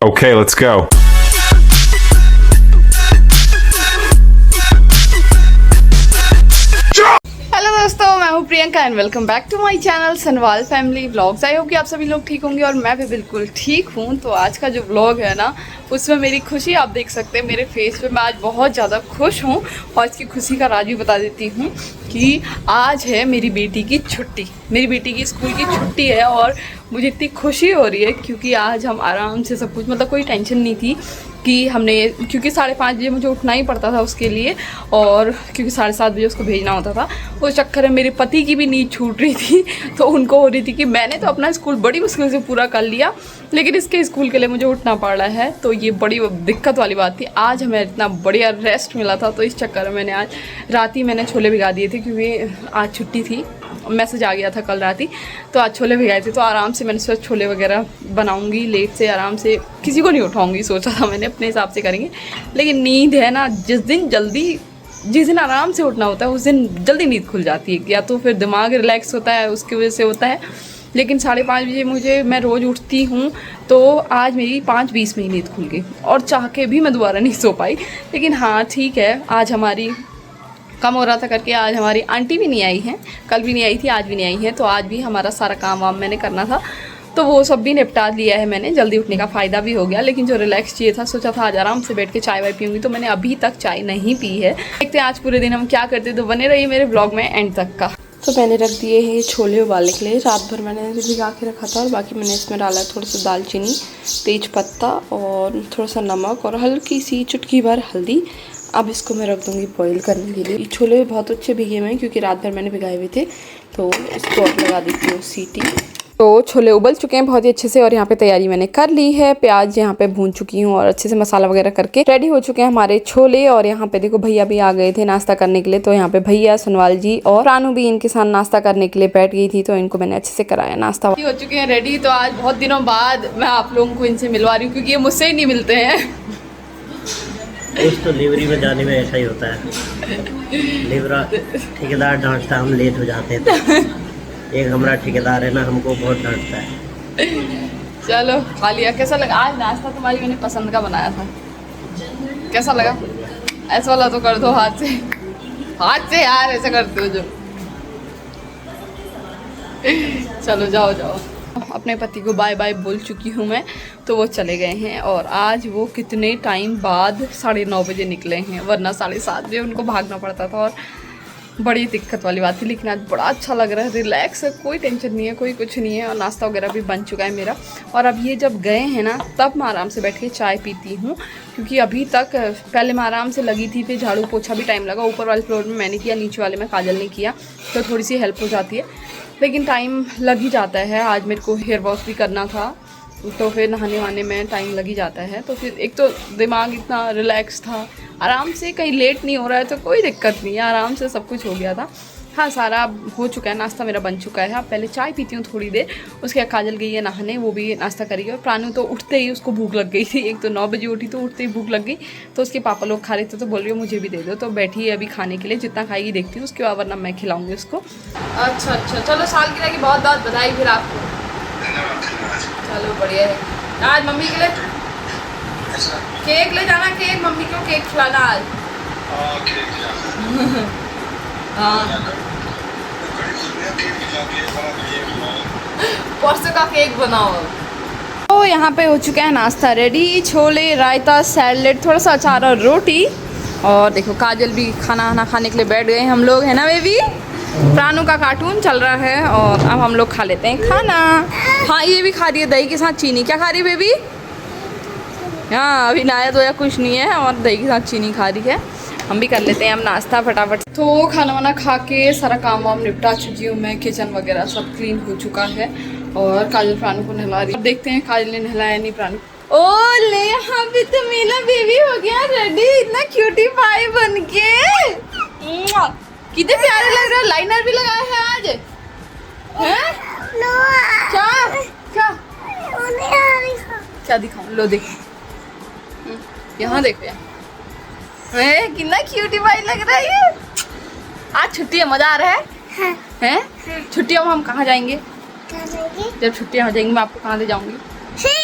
Okay, let's go. Hello दोस्तों, मैं हूँ Priyanka and welcome back to my channel Sanwal family vlogs. I hope कि आप सभी लोग ठीक होंगे और मैं भी बिल्कुल ठीक हूँ। तो आज का जो व्लॉग है ना, उसमें मेरी खुशी आप देख सकते हैं मेरे फेस पे। मैं आज बहुत ज़्यादा खुश हूँ और इसकी खुशी का राज भी बता देती हूँ कि आज है मेरी बेटी की छुट्टी। मेरी बेटी की स्कूल की छुट्टी है और मुझे इतनी खुशी हो रही है क्योंकि आज हम आराम से सब कुछ, मतलब कोई टेंशन नहीं थी कि हमने, क्योंकि 5:30 बजे मुझे उठना ही पड़ता था उसके लिए, और क्योंकि 7:30 बजे उसको भेजना होता था। उस चक्कर में मेरे पति की भी नींद छूट रही थी। तो उनको हो रही थी कि मैंने तो अपना स्कूल बड़ी मुश्किल से पूरा कर लिया, लेकिन इसके स्कूल के लिए मुझे उठना पड़ रहा है। तो ये बड़ी दिक्कत वाली बात थी। आज हमें इतना बढ़िया रेस्ट मिला था, तो इस चक्कर में मैंने आज रात ही मैंने छोले भिगा दिए थे क्योंकि आज छुट्टी थी। मैसेज आ गया था कल रात ही, तो आज छोले भिगाए थे। तो आराम से मैंने सोचा छोले वगैरह बनाऊंगी लेट से, आराम से, किसी को नहीं उठाऊंगी सोचा था मैंने, अपने हिसाब से करेंगे। लेकिन नींद है ना, जिस दिन आराम से उठना होता है उस दिन जल्दी नींद खुल जाती है। या तो फिर दिमाग रिलैक्स होता है, उसकी वजह से होता है। लेकिन 5:30 बजे मैं रोज़ उठती हूँ, तो आज मेरी 5:20 में ही नींद खुल गई और चाह के भी मैं दोबारा नहीं सो पाई। लेकिन हाँ ठीक है, आज हमारी कम हो रहा था करके आज हमारी आंटी भी नहीं आई हैं। कल भी नहीं आई थी, आज भी नहीं आई हैं। तो आज भी हमारा सारा काम वाम मैंने करना था, तो वो सब भी निपटा लिया है मैंने। जल्दी उठने का फ़ायदा भी हो गया। लेकिन जो रिलैक्स चाहिए था, सोचा था आज आराम से बैठ के चाय वाय पीऊँगी, तो मैंने अभी तक चाय नहीं पी है। देखते हैं आज पूरे दिन हम क्या करते, तो बने रहिए मेरे ब्लॉग में एंड तक का। तो मैंने रख दिए हैं छोले उबालने के लिए। रात भर मैंने भिगा के रखा था और बाकी मैंने इसमें डाला थोड़ा सा दालचीनी, तेज पत्ता और थोड़ा सा नमक और हल्की सी चुटकी भर हल्दी। अब इसको मैं रख दूँगी बॉईल करने के लिए। ये छोले बहुत अच्छे भीगे हुए हैं क्योंकि रात भर मैंने भिगाए हुए थे। तो इसको अब लगा देती हूँ सीटी। तो छोले उबल चुके हैं बहुत ही अच्छे से और यहाँ पे तैयारी मैंने कर ली है। प्याज यहाँ पे भून चुकी हूँ और अच्छे से मसाला वगैरह करके रेडी हो चुके हैं हमारे छोले। और यहाँ पे देखो भैया भी आ गए थे नाश्ता करने के लिए। तो यहाँ पे भैया, सनवाल जी और रानू भी इनके साथ नाश्ता करने के लिए बैठ गई थी, तो इनको मैंने अच्छे से कराया नाश्ता। हो चुके हैं रेडी। तो आज बहुत दिनों बाद मैं आप लोगों को इनसे मिलवा रही हूँ क्योंकि ये मुझसे ही नहीं मिलते हैं। तो डिलीवरी में जाने में ऐसा ही होता है। डिलीवरा ठेकेदार डांटता है, हम लेट हो जाते हैं। तो एक हमारा ठेकेदार है ना, हमको बहुत डांटता है। चलो खा लिया। कैसा लगा आज नाश्ता? तुम्हारी मैंने पसंद का बनाया था, कैसा लगा? ऐसा वाला तो कर दो हाथ से यार, ऐसा करते हो जो। चलो जाओ जाओ। अपने पति को बाय बाय बोल चुकी हूँ मैं, तो वो चले गए हैं। और आज वो कितने टाइम बाद 9:30 बजे निकले हैं, वरना 7:30 बजे उनको भागना पड़ता था और बड़ी दिक्कत वाली बात थी। लेकिन आज बड़ा अच्छा लग रहा है, रिलैक्स है, कोई टेंशन नहीं है, कोई कुछ नहीं है। और नाश्ता वगैरह भी बन चुका है मेरा। और अब ये जब गए हैं ना, तब मैं आराम से बैठ के चाय पीती हूँ क्योंकि अभी तक पहले मैं आराम से लगी थी, फिर झाड़ू पोछा भी टाइम लगा। ऊपर वाले फ्लोर में मैंने किया, नीचे वाले में काजल ने किया, तो थोड़ी सी हेल्प हो जाती है, लेकिन टाइम लग ही जाता है। आज मेरे को हेयर वॉश भी करना था, तो फिर नहाने वहाने में टाइम लग ही जाता है। तो फिर एक तो दिमाग इतना रिलैक्स था, आराम से, कहीं लेट नहीं हो रहा है तो कोई दिक्कत नहीं है, आराम से सब कुछ हो गया था। हाँ, सारा हो चुका है, नाश्ता मेरा बन चुका है। अब पहले चाय पीती हूँ थोड़ी देर, उसके बाद काजल गई है नहाने, वो भी नाश्ता करेगी। और प्राणु तो उठते ही उसको भूख लग गई थी। एक तो 9 बजे उठी तो उठते ही भूख लग गई, तो उसके पापा लोग खा रहे थे, तो बोल रही हो मुझे भी दे दो। तो बैठी है अभी खाने के लिए, जितना खाएगी देखती हूँ, उसके बाद वरना मैं खिलाऊंगी उसको। अच्छा, चलो सालगिरह की बहुत बहुत बधाई फिर आपको। चलो बढ़िया है। आज मम्मी के लिए केक ले जाना, केक मम्मी को केक खिलाना आज। हाँ, परसों का केक बनाओ। तो यहाँ पे हो चुका है नाश्ता रेडी, छोले, रायता, सैलेड, थोड़ा सा अचार और रोटी। और देखो काजल भी खाना खाने के लिए बैठ गए हम लोग, है ना बेबी? प्राणु का कार्टून चल रहा है और अब हम लोग खा लेते हैं खाना। हाँ, ये भी खा रही है दही के साथ चीनी। क्या खा रही है बेबी? हाँ, अभी नहाया धोया कुछ नहीं है और दही के साथ चीनी खा रही है। हम भी कर लेते हैं हम नाश्ता फटाफट। तो खाना वाना खा के सारा काम वाम निपटा चुकी हूँ मैं, किचन वगैरह सब क्लीन हो चुका है। और काजल प्राणु को नहला रही है। अब देखते हैं काजल ने नहलाया नहीं प्राणु। ओ ले, यहाँ पे तो मेरा बेबी हो गया रेडी, इतना क्यूटी पाई बन के। कितने प्यारे लग रहे हो। लाइनर भी लगाया है आज, हैं? क्या दिखाऊं? लो देख, यहाँ देखो यार, कितना क्यूटी पाई लग रहा है ये। आज छुट्टी है, मजा आ रहा है? हैं? छुट्टियों में हम कहाँ जाएंगे? जब छुट्टियाँ हो जाएंगी मैं आपको कहाँ ले जाऊंगी?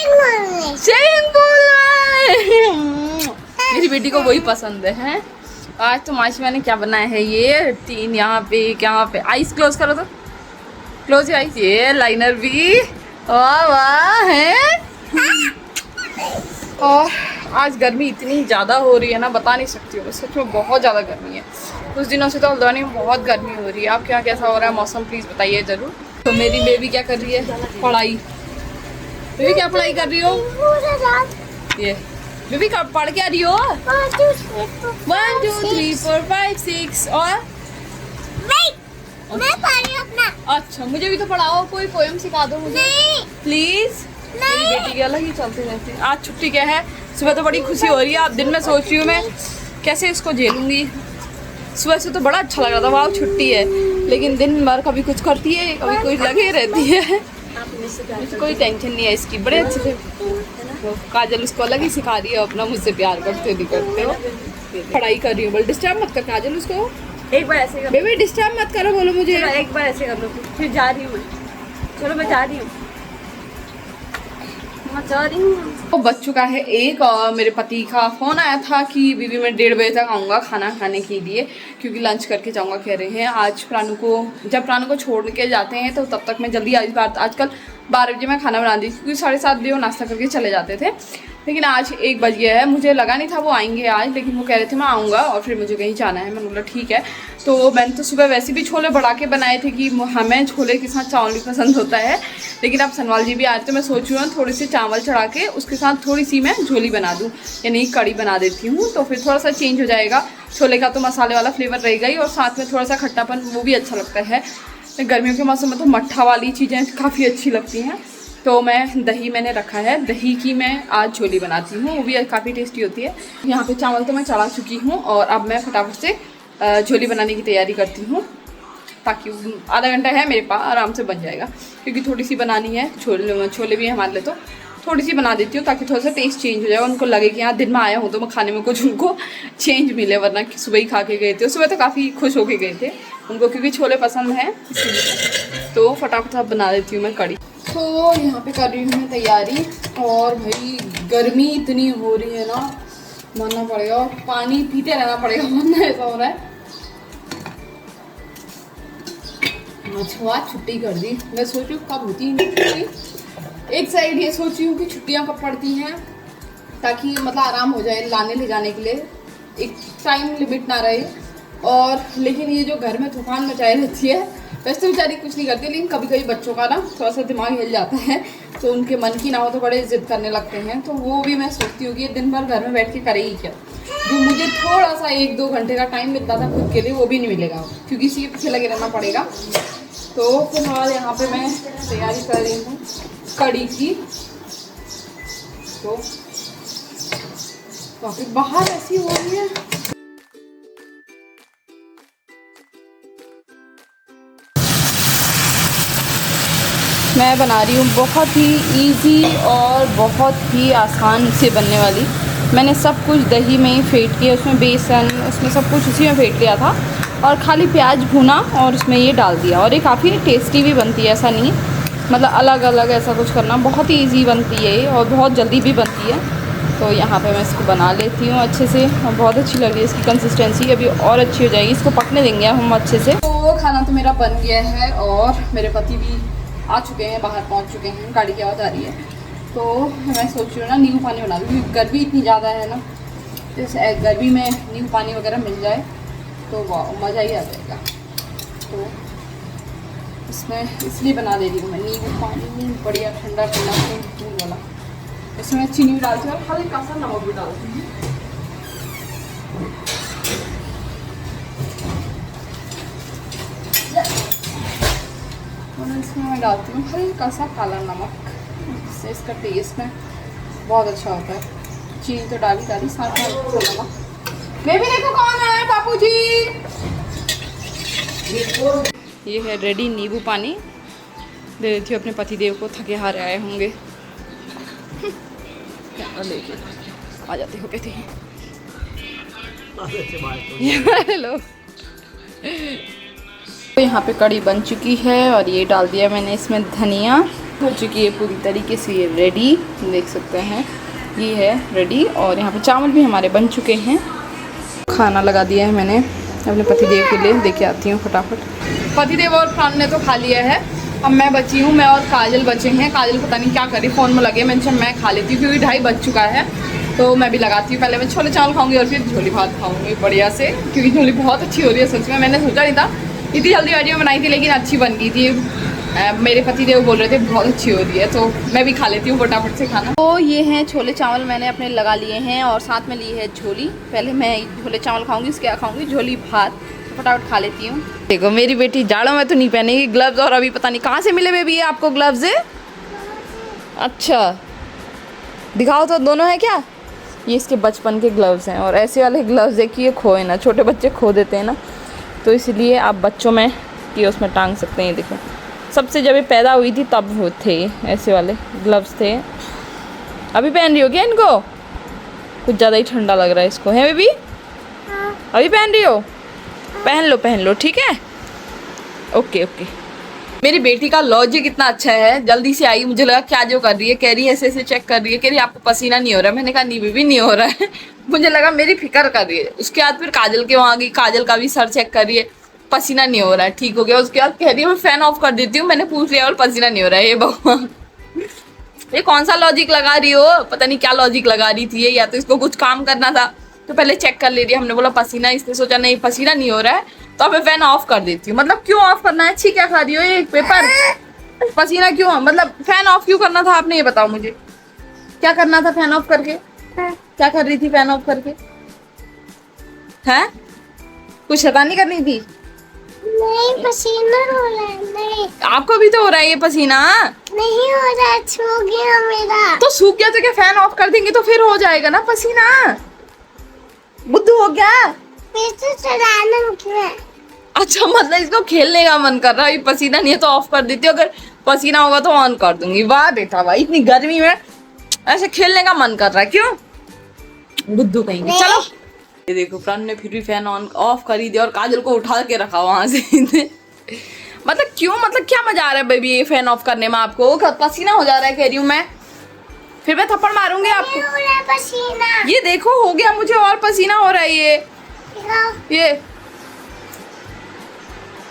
स्विमिंग पूल में। मेरी बेटी को वही पसंद है, हैं? आज तो माश मैंने क्या बनाया है, ये 3 यहाँ पे आइस क्लोज करो तो, क्लोज आइस, ये लाइनर भी, वाह वाह है। और आज गर्मी इतनी ज़्यादा हो रही है ना, बता नहीं सकती हूँ, सच में बहुत ज़्यादा गर्मी है। कुछ दिनों से तो हल्द्वानी में बहुत गर्मी हो रही है। आपके यहाँ कैसा हो रहा है मौसम, प्लीज़ बताइए ज़रूर। तो मेरी बेबी क्या कर रही है, पढ़ाई। बेबी क्या पढ़ाई कर रही हो? ये बेबी कब पढ़ के आ रही हो? 1 2 3 4 5 6 और मैं पढ़ रही हूं अपना। अच्छा, मुझे भी तो पढ़ाओ, कोई पोएम सिखा दो मुझे प्लीज। मेरी बेटी के अलग ही चलते रहते हैं। आज छुट्टी क्या है, सुबह तो बड़ी खुशी हो रही है। अब दिन में सोच रही हूँ मैं कैसे इसको झेलूंगी। सुबह से तो बड़ा अच्छा लग रहा था, वाह छुट्टी है, लेकिन दिन भर कभी कुछ करती है, कभी कुछ लगे रहती है। मुझे कोई टेंशन नहीं है इसकी, बड़े अच्छे से। तो काजल उसको अलग ही सिखा रही है अपना, मुझसे प्यार करते हो नहीं करते हो। पढ़ाई कर रही हो, बोल डिस्टर्ब मत कर काजल उसको। एक बार ऐसे कर, बेबी डिस्टर्ब मत करो, बोलो मुझे। एक बार ऐसे कर लो, फिर जा रही हूँ। चलो मैं जा रही हूँ, मैं जा रही हूँ। तो बज चुका है 1 और मेरे पति का फ़ोन आया था कि बीबी मैं 1:30 बजे तक आऊँगा खाना खाने के लिए, क्योंकि लंच करके जाऊँगा कह रहे हैं। आज प्राणु को, जब प्राणु को छोड़ के जाते हैं तो तब तक मैं जल्दी आजकल 12 बजे मैं खाना बना दी, क्योंकि 7:30 बजे वो नाश्ता करके चले जाते थे। लेकिन आज 1 बज गया है, मुझे लगा नहीं था वो आएंगे आज, लेकिन वो कह रहे थे मैं आऊँगा और फिर मुझे कहीं जाना है। मैंने बोला ठीक है। तो मैंने तो सुबह वैसे भी छोले बढ़ा के बनाए थे कि हमें छोले के साथ चावल भी पसंद होता है, लेकिन अब सनवाल जी भी आए तो मैं सोच रही हूँ थोड़े से चावल चढ़ा के उसके साथ थोड़ी सी मैं झोली बना दूँ, यानी कड़ी बना देती हूँ। तो फिर थोड़ा सा चेंज हो जाएगा, छोले का तो मसाले वाला फ्लेवर रहेगा ही और साथ में थोड़ा सा खट्टापन, वो भी अच्छा लगता है। गर्मियों के मौसम में तो मट्ठा वाली चीज़ें काफ़ी अच्छी लगती हैं। तो मैं दही मैंने रखा है, दही की मैं आज झोली बनाती हूँ, वो भी काफ़ी टेस्टी होती है। यहाँ पे चावल तो मैं चढ़ा चुकी हूँ और अब मैं फटाफट से झोली बनाने की तैयारी करती हूँ, ताकि आधा घंटा है मेरे पास, आराम से बन जाएगा। क्योंकि थोड़ी सी बनानी है, छोले भी हमारे लिए, तो थोड़ी सी बना देती हूँ ताकि थोड़ा सा टेस्ट चेंज हो जाएगा। उनको लगे कि यहाँ दिन में आया हूँ तो मैं खाने में कुछ उनको चेंज मिले, वरना कि सुबह ही खा के गए थे। सुबह तो काफ़ी खुश होके गए थे उनको, क्योंकि छोले पसंद हैं इसीलिए। तो फटाफट बना देती हूँ मैं कड़ी। तो यहाँ पे कर रही हूँ मैं तैयारी। और भाई गर्मी इतनी हो रही है ना, मानना पड़ेगा, और पानी पीते रहना पड़ेगा, वरना ऐसा हो रहा है। आज छुट्टी कर दी, मैं सोच रही हूँ कब होती है छुट्टी। एक साइड ये सोच रही हूँ कि छुट्टियाँ कब पड़ती हैं, ताकि मतलब आराम हो जाए लाने ले जाने के लिए, एक टाइम लिमिट ना रहे। और लेकिन ये जो घर में तूफान मचाई रहती है, वैसे तो बेचारी कुछ नहीं करती, लेकिन कभी कभी बच्चों का ना थोड़ा सा दिमाग हिल जाता है, तो उनके मन की ना हो तो बड़े जिद करने लगते हैं। तो वो भी मैं सोचती हूँ कि दिन भर घर में बैठ के करेगी क्या, जो मुझे थोड़ा सा 1-2 घंटे का टाइम मिलता था खुद के लिए, वो भी नहीं मिलेगा, क्योंकि इसी के पीछे लगे रहना पड़ेगा। तो फिलहाल यहाँ पे मैं तैयारी कर रही हूँ कड़ी की। तो काफ़ी बाहर ऐसी हो रही है। मैं बना रही हूँ बहुत ही इजी और बहुत ही आसान से बनने वाली। मैंने सब कुछ दही में ही फेंट किया, उसमें बेसन, उसमें सब कुछ उसी में फेंट लिया था, और खाली प्याज भुना और उसमें ये डाल दिया। और ये काफ़ी टेस्टी भी बनती है, ऐसा नहीं मतलब अलग अलग ऐसा कुछ करना, बहुत ही ईजी बनती है ये और बहुत जल्दी भी बनती है। तो यहाँ पे मैं इसको बना लेती हूँ अच्छे से, और बहुत अच्छी लग रही है इसकी कंसिस्टेंसी, अभी और अच्छी हो जाएगी। इसको पकने देंगे हम अच्छे से। तो खाना तो मेरा बन गया है और मेरे पति भी आ चुके हैं, बाहर पहुँच चुके हैं, गाड़ी की आवाज़ आ रही है। तो मैं सोच रही हूँ ना नींबू पानी बना लूँ, क्योंकि गर्मी इतनी ज़्यादा है ना, जैसे गर्मी में नींबू पानी वगैरह मिल जाए तो वाह मज़ा ही आ जाएगा। तो इसमें इसलिए बना दे रही हूँ मैं नींबू पानी, बढ़िया ठंडा ठंडा दूध वाला। इसमें चीनी भी डालती हूँ और हल्का सा नमक भी डालती हूँ। और इसमें मैं डालती हूँ हल्का सा काला नमक, इससे इसका टेस्ट में बहुत अच्छा होता है। चीनी तो डाली साथ में नमक। बेबी देखो कौन आया है, बापू जी। ये है रेडी नींबू पानी, दे देती हूँ अपने पतिदेव को, थके हारे आए होंगे। लेके आ जाते हो कहते हैं हेलो। तो यहाँ पे कड़ी बन चुकी है और ये डाल दिया मैंने इसमें धनिया हो चुकी है पूरी तरीके से ये रेडी, देख सकते हैं ये है रेडी। और यहाँ पे चावल भी हमारे बन चुके हैं। खाना लगा दिया है मैंने अपने पतिदेव के लिए, देके आती हूँ फटाफट। पतिदेव और प्राण ने तो खा लिया है, अब मैं बची हूँ, मैं और काजल बचे हैं। काजल पता नहीं क्या करी, फ़ोन में लगे। मैं खा लेती हूँ क्योंकि 2:30 बज चुका है, तो मैं भी लगाती हूँ। पहले मैं छोले चावल खाऊंगी और फिर झोली भात खाऊंगी बढ़िया से, क्योंकि झोली बहुत अच्छी हो रही है सच में। मैंने सोचा नहीं था, इतनी जल्दीबाजी में बनाई थी लेकिन अच्छी बन गई थी। मेरे पतिदेव बोल रहे थे बहुत अच्छी हो रही है, तो मैं भी खा लेती हूँ फटाफट से खाना। तो ये हैं छोले चावल मैंने अपने लगा लिए हैं और साथ में ली है झोली। पहले मैं झोले चावल खाऊंगी, उसके बाद खाऊंगी झोली भात। फटाफट खा लेती हूँ। देखो मेरी बेटी जाड़ों में तो नहीं पहनेगी ग्लव्स, और अभी पता नहीं कहाँ से मिले बेबी आपको ग्लव्स है। अच्छा दिखाओ तो, दोनों है क्या? ये इसके बचपन के ग्लव्स हैं, और ऐसे वाले ग्लव्स देखिए खोए ना, छोटे बच्चे खो देते हैं ना, तो इसलिए आप बच्चों में ये उसमें टांग सकते हैं। देखो सबसे जब ये पैदा हुई थी तब वो थे ऐसे वाले ग्लव्स थे। अभी पहन रही हो क्या इनको? कुछ ज़्यादा ही ठंडा लग रहा है इसको, है बेबी? अभी पहन रही हो? पहन लो ठीक है, ओके ओके। मेरी बेटी का लॉजिक इतना अच्छा है, जल्दी से आई, मुझे लगा क्या जो कर रही है, कह रही है ऐसे ऐसे चेक कर रही है, कह रही है आपको पसीना नहीं हो रहा है। मैंने कहा नहीं बेबी नहीं हो रहा है। मुझे लगा मेरी फिक्र कर रही है। उसके बाद फिर काजल के वहाँ गई, काजल का भी सर चेक कर रही है, पसीना नहीं हो रहा है, ठीक हो गया। उसके बाद कह रही है मैं फैन ऑफ कर देती हूँ, मैंने पूछ लिया और पसीना नहीं हो रहा है। ये भगवान ये कौन सा लॉजिक लगा रही हो, पता नहीं क्या लॉजिक लगा रही थी ये, या तो इसको कुछ काम करना था तो पहले चेक कर ले रही है। हमने बोला पसीना, इसने सोचा नहीं पसीना नहीं हो रहा है तो अब मैं फैन ऑफ कर देती हूँ। मतलब क्यों ऑफ करना है? अच्छी क्या खा रही हो ये पेपर? पसीना क्यों, मतलब फैन ऑफ क्यों करना था आपने, ये बताओ मुझे। क्या करना था फैन ऑफ करके? क्या कर रही थी फैन ऑफ करके? हैं कुछ शैतानी करनी थी? नहीं पसीना हो रहा है। नहीं आपको भी तो हो रहा है ये पसीना? नहीं हो रहा है, सूख गया मेरा। तो सूख गया तो क्या फैन ऑफ कर देंगे तो फिर हो जाएगा ना पसीना? बुद्धू हो गया? फिर से चलाना है। अच्छा मतलब इसको खेलने का मन कर रहा है, पसीना नहीं है तो ऑफ कर देती हूँ, अगर पसीना होगा तो ऑन कर दूंगी। वाह बेटा वाह, इतनी गर्मी में ऐसे खेलने का मन कर रहा है, क्यों बुद्धू कहेंगे। चलो ये देखो प्राण ने फिर भी फैन ऑन ऑफ कर ही दिया और काजल को उठा के रखा वहां से। मतलब क्यों, मतलब क्या मजा आ रहा है बेबी ये फैन ऑफ करने में आपको? पसीना हो जा रहा है कह रही हूँ मैं, फिर मैं थप्पड़ मारूंगी आपको। हो रहा है पसीना। ये देखो हो गया मुझे और पसीना हो रहा है, ये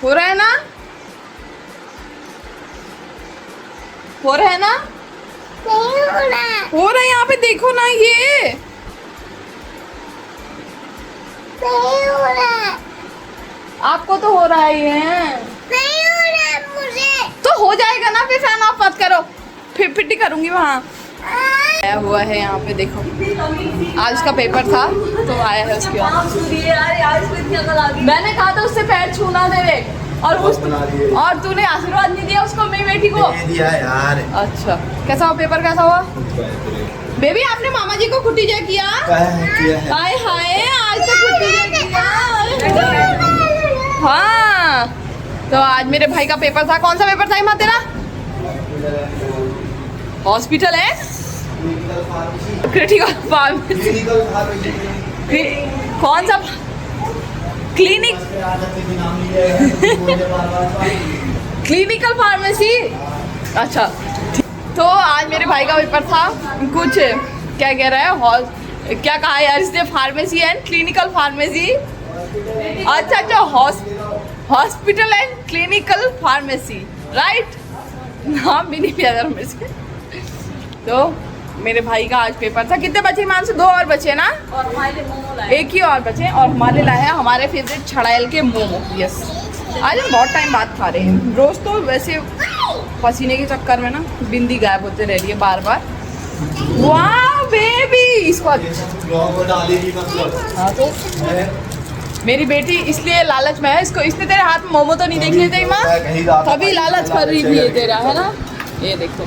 हो रहा है ना, हो रहा है ना? नहीं हो रहा। हो रहा है, यहाँ पे देखो ना, ये नहीं हो रहा। आपको तो हो रहा है ये। नहीं हो रहा है मुझे। तो हो जाएगा ना, फिर फैन ऑफ मत करो, फिर पिट्टी करूंगी वहाँ। आया हुआ है यहाँ पे देखो, आज उसका पेपर था तो आया है उसके बाद। मैंने कहा था उससे पैर छूना दे, और तूने आशीर्वाद नहीं दिया उसको मेरी बेटी को? दिया यार। अच्छा कैसा हुआ पेपर, कैसा हुआ बेबी? आपने मामा जी को खुट्टी जय किया? हाय हाय आज तो खुट्टी जय किया। हाँ तो आज मेरे भाई का पेपर था। कौन सा पेपर था इमा तेरा? हॉस्पिटल है, क्रिटिकल फार्मेसी। कौन सा क्लिनिक? Clinical pharmacy. अच्छा तो आज मेरे भाई का पेपर था, कुछ क्या कह रहा है, क्या कहा यार इसने, फार्मेसी एंड क्लिनिकल फार्मेसी। अच्छा अच्छा hospital and clinical pharmacy, right? नाम भी नहीं याद मेरे से। तो मेरे भाई का आज पेपर था। कितने बचे मान से? 2 और बचे ना, और हमारे लिए मोमो लाए। एक ही और बचे, और हमारे लाए हैं हमारे फेवरेट छड़ायल के मोमो। यस आज हम बहुत टाइम बाद खा रहे हैं। रोज तो वैसे पसीने के चक्कर में ना बिंदी गायब होते रह रही है बार बार। वाह बेबी इसको हाँ, तो मेरी बेटी इसलिए लालच में है, इसको इसने तेरे हाथ में मोमो तो नहीं देख लिए थे माँ, तभी लालच कर रही थी ये तेरा, है ना? ये देखो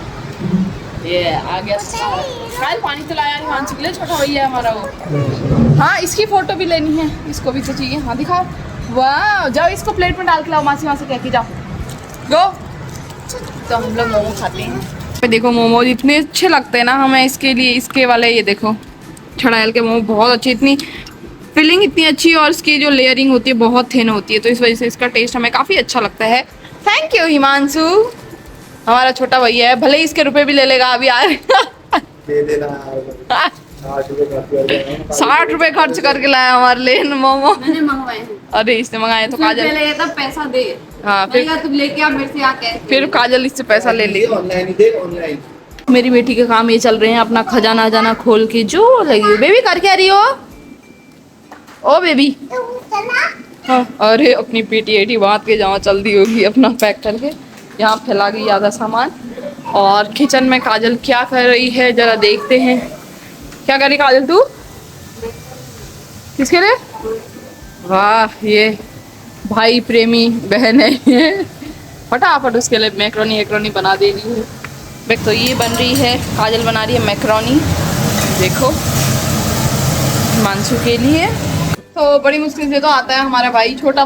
ये आ गया। कल पानी तो लाया नहीं मानसी के लिए, छोटा भैया हमारा वो। हाँ इसकी फोटो भी लेनी है, इसको भी तो चाहिए। हाँ दिखाओ। वाह जाओ इसको प्लेट में डाल के लाओ, मासी वहाँ से कह के जाओ गो। तो हम लोग मोमो खाते हैं। देखो मोमो इतने अच्छे लगते हैं ना हमें, इसके लिए इसके वाले ये देखो छड़ायल के मोमो बहुत अच्छे, इतनी फिलिंग इतनी अच्छी, और इसकी जो लेयरिंग होती है बहुत थिन होती है, तो इस वजह से इसका टेस्ट हमें काफ़ी अच्छा लगता है। Thank you Himanshu. हमारा छोटा भैया है, भले ही इसके रुपए भी ले लेगा अभी यार। दे देना 60 रुपए खर्च करके लाया हमारे लिए मोमो। मैंने मंगवाए हैं। अरे इसने मंगाए तो काजल, पहले ये था पैसा दे, हाँ मैंने कहा तुम लेके आ मेरे से आके। फिर काजल इससे पैसा ले ली। ऑनलाइन ही दे ऑनलाइन। मेरी बेटी के काम ये चल रहे हैं, अपना खजाना जाना खोल के जो लगी हुई। बेबी कर क्या रही हो? ओ बेबी, हाँ, अरे अपनी पेटी एटी बांध के जहाँ चल दी होगी अपना पैक करके। यहाँ फैला गई आधा सामान। और किचन में काजल क्या कर रही है जरा देखते हैं। क्या कर रही काजल तू? किसके लिए? वाह, ये भाई प्रेमी बहन है ये। फटाफट उसके लिए मैक्रोनी वैक्रोनी बना दे रही है। देख तो ये बन रही है, काजल बना रही है मैक्रोनी, देखो मानसू के लिए। तो बड़ी मुश्किल से तो आता है हमारा भाई, छोटा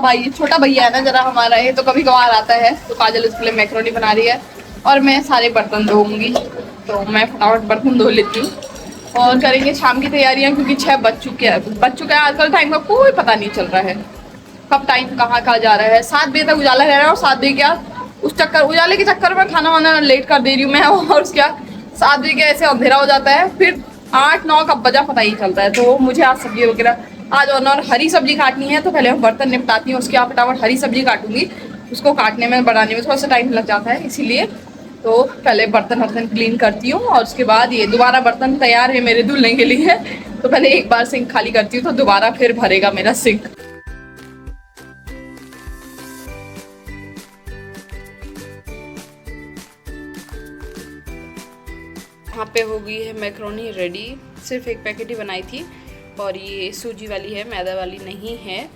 भैया है ना जरा हमारा, ये तो कभी कभार आता है। तो काजल उसके लिए मैक्रोनी बना रही है और मैं सारे बर्तन धोऊंगी। तो मैं फटाफट बर्तन धो लेती हूँ और करेंगे शाम की तैयारियाँ, क्योंकि 6 बज चुके हैं। आजकल टाइम का कोई पता नहीं चल रहा है, कब टाइम कहाँ जा रहा है। 7 बजे तक उजाला रह रहा है और 7 बजे क्या उस उजाले के चक्कर में खाना वाना लेट कर दे रही हूँ मैं। और उसके 7 बजे के ऐसे अंधेरा हो जाता है, फिर 8-9 कब बजा पता ही चलता है। तो मुझे आज सब्जी वगैरह आज और हरी सब्जी काटनी है, तो पहले मैं बर्तन निपटाती हूँ, उसके बाद फटाफट हरी सब्जी काटूंगी। उसको काटने में बनाने में थोड़ा सा टाइम लग जाता है, इसीलिए तो पहले बर्तन क्लीन करती हूँ। और उसके बाद ये दोबारा बर्तन तैयार है मेरे धुलने के लिए, तो पहले एक बार सिंक खाली करती हूँ तो दोबारा फिर भरेगा मेरा सिंक। यहाँ पे हो गई है मैक्रोनी रेडी, सिर्फ एक पैकेट ही बनाई थी और ये सूजी वाली है, मैदा वाली नहीं है,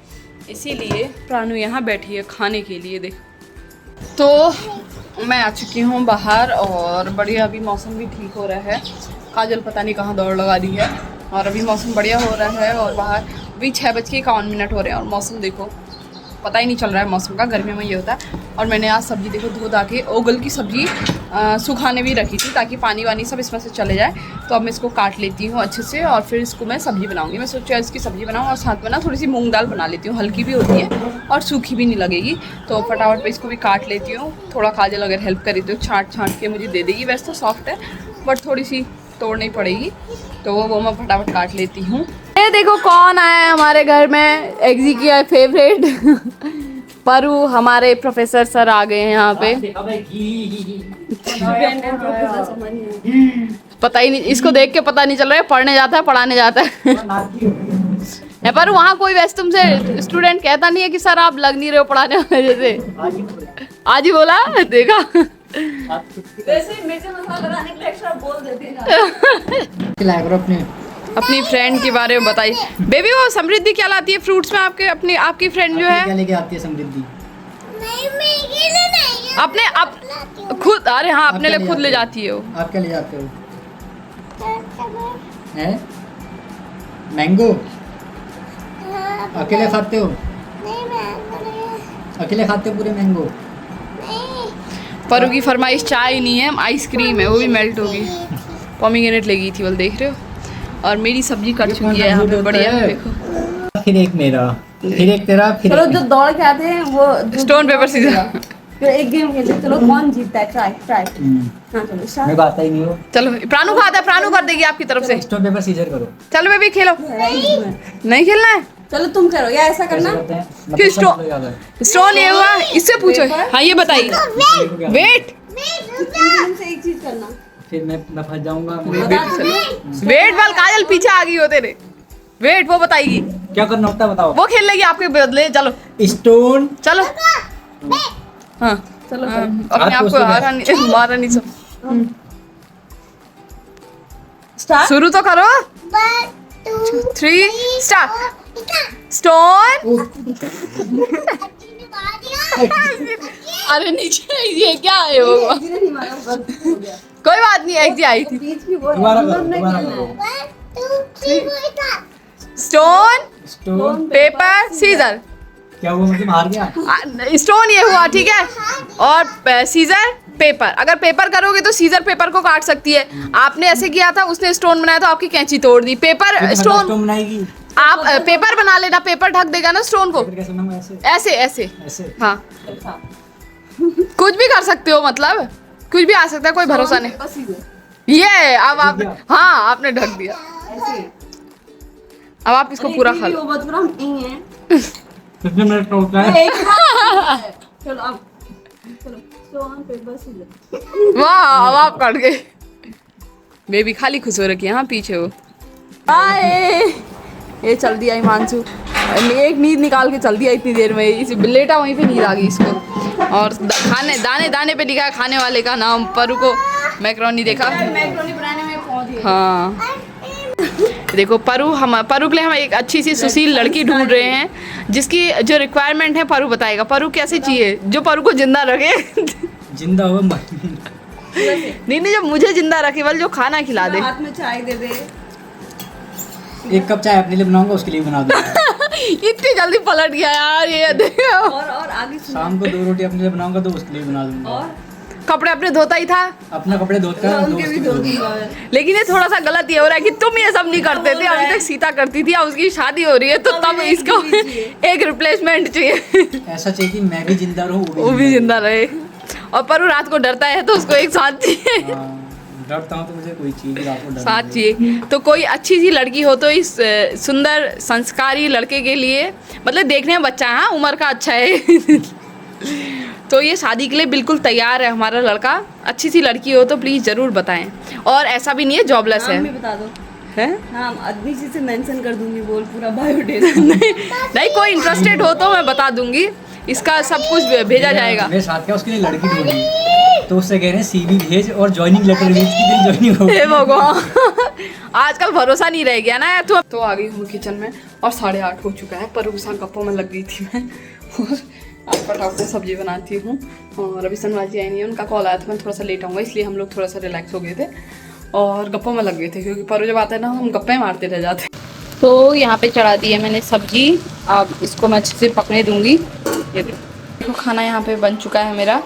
इसीलिए प्राणु यहाँ बैठी है खाने के लिए। देख तो मैं आ चुकी हूँ बाहर और बढ़िया, अभी मौसम भी ठीक हो रहा है। काजल पता नहीं कहाँ दौड़ लगा दी है और अभी मौसम बढ़िया हो रहा है। और बाहर अभी 6:51 हो रहे हैं और मौसम देखो, पता ही नहीं चल रहा है मौसम का, गर्मियों में ये होता है। और मैंने आज सब्ज़ी देखो धो धा के ओगल की सब्ज़ी सुखाने भी रखी थी ताकि पानी वानी सब इसमें से चले जाए। तो अब मैं इसको काट लेती हूँ अच्छे से और फिर इसको मैं सब्ज़ी बनाऊँगी। मैं सोचा इसकी सब्ज़ी बनाऊँ और साथ में ना थोड़ी सी मूंग दाल बना लेती हूँ, हल्की भी होती है और सूखी भी नहीं लगेगी। तो फटाफट पे इसको भी काट लेती हूँ। थोड़ा काजल अगर हेल्प करी तो छाँट के मुझे दे देगी। वैसे तो सॉफ्ट है बट थोड़ी सी तोड़नी पड़ेगी, तो वो मैं फटाफट काट लेती हूँ। ये देखो कौन आया है हमारे घर में, एग्जी की फेवरेट परू, हमारे प्रोफेसर सर आ गए हैं यहाँ पे। पता ही नहीं, इसको देख के पता नहीं चल रहा है पढ़ने जाता है पढ़ाने जाता है। पर वहाँ कोई वैसे तुमसे स्टूडेंट कहता नहीं है कि सर आप लग नहीं रहे हो पढ़ाने वाले जैसे। आज ही बोला, देखा वैसे मिर्च मसाला लगाने के लिए एक्स्ट्रा बोल देते हैं। अपनी फ्रेंड के बारे में बताइए बेबी। वो समृद्धि क्या लाती है फ्रूट्स में आपकी फ्रेंड जो है? क्या लेके आती है समृद्धि? नहीं मेरे लिए नहीं, अपने आप खुद, अरे हाँ अपने लिए खुद ले जाती है वो। आप क्या ले जाते हो? हैं? मैंगो अकेले खाते हो? नहीं मैं अकेले खाते हो पूरे मैंगो? परू की फरमाइश चाय नहीं है, आइसक्रीम है, वो भी मेल्ट होगी। पोमीग्रेनेट ले गई थी बोल, देख रहे हो। और मेरी सब्जी कट चुकी है यहाँ पे बढ़िया, देखो। फिर एक मेरा, फिर एक तेरा, फिर चलो जो दौड़ के आते हैं वो स्टोन पेपर सीजर। फिर एक गेम खेलते हैं, चलो कौन जीतता है, ट्राई हाँ चलो स्टार्ट। मेरे को आता ही नहीं हो। चलो प्राणु खाता है, प्राणु कर देगी आपकी तरफ से। स्टोन पेपर सीजर करो। चलो बेबी खेलो। नहीं खेलना है? चलो तुम करो या ऐसा करना। फिर स्टोन ये हुआ, इससे पूछो। हाँ ये बताइए। वेट से एक चीज करना, फिर मैं फंस जाऊंगा। वेट वाल काजल पीछे आ गई हो तेरे। वेट वो बताएगी क्या करना होता है बताओ। वो खेल लेगी आपके बदले। चलो स्टोन, चलो हाँ चलो अपने आप को मारा नहीं सब। स्टार्ट। शुरू तो करो। 3 स्टार्ट। स्टोन। अरे नीचे ये क्या है वो? नहीं मारा, बस हो गया। कोई बात नहीं, एक आई थी। बीच की बोल दोबारा अंदर करो, नहीं दोबारा खेलना करो। है। Stone stone paper scissor. क्या वो मतलब हार गया? स्टोन ये हुआ ठीक है, और सीजर पेपर। अगर पेपर करोगे तो सीजर पेपर को काट सकती है। आपने ऐसे किया था, उसने स्टोन बनाया तो आपकी कैंची तोड़ दी। पेपर स्टोन बनाएगी। आप पेपर बना लेना, पेपर ढक देगा ना स्टोन को। कैसे बनाऊंगा? ऐसे ऐसे ऐसे ऐसे। हाँ कुछ भी कर सकते हो, मतलब कुछ भी आ सकता है, कोई भरोसा नहीं। बस ही दे। ये अब आप, हाँ आपने ढक दिया। ऐसे अब आप इसको पूरा खा लो। वो बतूरा हम नहीं है। कितने मिनट का होता है? एक बार है। चलो अब चलो सोन पे बस ही दे। वाह अब आप कट गए। बेबी खाली खुश हो रखी है, हाँ पीछे हो। आए ये चल दिया हिमांशु, एक नींद निकाल के चल दिया इतनी देर में। इस लेटा वहीं पे नींद आ गई इसको। और खाने दाने दाने पे लिखा है खाने वाले का नाम। परू को मैक्रोनी देखा, मैक्रोनी बनाने में पहुंच गए। हाँ देखो परू के लिए हम एक अच्छी सी सुशील लड़की ढूंढ रहे हैं जिसकी जो रिक्वायरमेंट है परू बताएगा। परू कैसी चाहिए? जो परू को जिंदा रखे। जिंदा हो नहीं जब मुझे जिंदा रखे वाले जो खाना खिला दे। हाथ में चाय दे दे। एक कप चाय अपने लिए बनाऊंगा, उसके लिए बना दूंगा। इतनी जल्दी पलट गया यार ये देखो। और आगे सुनो। शाम को 2 रोटी अपने लिए बनाऊंगा तो उसके लिए बना दूंगा। और कपड़े अपने धोता ही था, अपना कपड़े धोता है, उनके भी दोस्त दो के दिन धोता है। बाद। लेकिन ये थोड़ा सा गलत ये हो रहा है कि तुम ये सब नहीं करते थे। अभी तक सीता करती थी, अब उसकी शादी हो रही है तो तब इसको एक रिप्लेसमेंट चाहिए। ऐसा चाहिए कि मैं भी जिंदा रहूं, वो भी जिंदा रहे। और परू रात को डरता है तो उसको एक साथ चाहिए। हाँ, डरता हूँ तो मुझे कोई चीज रात को डर साथ नहीं चाहिए। तो कोई अच्छी सी लड़की हो तो इस सुंदर संस्कारी लड़के के लिए, मतलब देखने में बच्चा है, हाँ, उम्र का अच्छा है। तो ये शादी के लिए बिल्कुल तैयार है हमारा लड़का। अच्छी सी लड़की हो तो प्लीज़ ज़रूर बताएं। और ऐसा भी नहीं है जॉबलेस है। नाम भी बता दो। हैं? नाम नीचे से मेंशन कर दूंगी, बोल पूरा बायोडेटा। नहीं कोई इंटरेस्टेड हो तो मैं बता दूंगी, इसका सब कुछ भेजा जाएगा। मेरे साथ क्या उसके लिए लड़की ढूंढी तो उससे कह रहे हैं CV भेज और ज्वाइनिंग लेटर भेज की तेरी ज्वाइनिंग हो। हे भगवान, आजकल भरोसा नहीं रह गया ना यार। तो आ गई हूँ किचन में और 8:30 हो चुका है। परू के साथ गप्पों में लग गई थी मैं और आज फटाफट से सब्जी बनाती हूँ। और अभी सनवाजी आई नहीं है, उनका कॉल आया था, मैं थोड़ा सा लेट आऊँगा इसलिए हम लोग थोड़ा सा रिलैक्स हो गए थे और गप्पों में लग गए थे क्योंकि परू जब आता है ना हम गप्पे मारते रह जाते। तो यहाँ पे चढ़ा दी है मैंने सब्जी, अब इसको मैं अच्छे से पकने दूँगी। ये देखो खाना यहाँ पे बन चुका है मेरा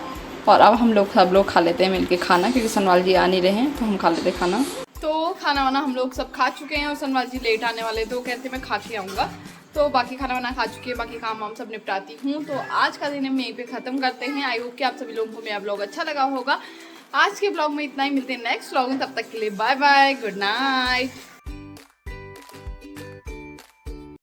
और अब हम लोग सब लोग खा लेते हैं मिलके खाना, क्योंकि सनवाल जी आ नहीं रहे हैं तो हम खा लेते हैं खाना। तो खाना वाना हम लोग सब खा चुके हैं और सनवाल जी लेट आने वाले तो कहते मैं खा के आऊँगा। तो बाकी खाना वाना खा चुकी है, बाकी काम वाम सब निपटाती हूँ। तो आज का दिन हम यहीं पे ख़त्म करते हैं। आई होप कि आप सभी लोगों को मेरा ब्लॉग अच्छा लगा होगा। आज के ब्लॉग में इतना ही, मिलते हैं नेक्स्ट ब्लॉग में, तब तक के लिए बाय बाय, गुड नाइट।